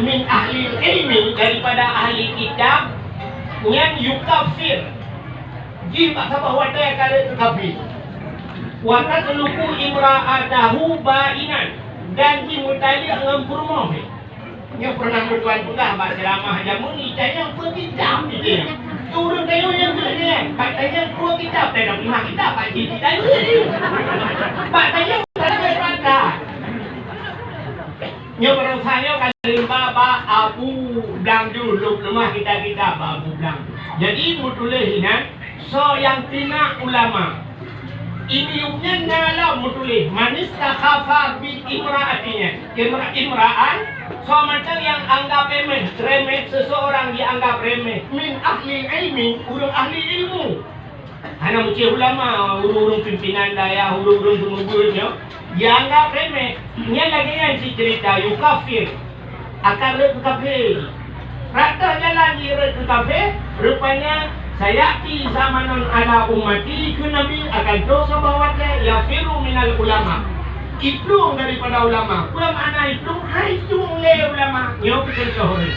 min ahli ilmi, daripada ahli kitab yang yukafir jima bahwa dia kala kafir wa tatluku imra'atahu ba'inan, dan dimutali dengan kurma yang pernah bertuan pegah bahasa ramah jamu ni tanya apa kitab dia turun kayu yang dia katanya keluar kitab dan lima kitab pak cik tanya pak tanya kalau berpada nyo orang saya kali baba abu dang dulu lemah kita abu dang. Jadi mutulehinan so yang tina ulama ini umnya nala mutuleh manis takhafa bi imraatinya imraan so macam yang anggap remeh seseorang dianggap remeh min ahli ilmi urung ahli ilmu hanya muci ulama urung pimpinan daya urung penguburnya dianggap remeh. Ini lagi yang si cerita yukafir akan rek kafir rata jalan di rek kafir rupanya saya di zamanan ala ummati ke Nabi akan dosa bawatnya yafiru minal ulama iplung daripada ulama. Apa makna iplung? Hai iplung le ulama nyo kita sahuri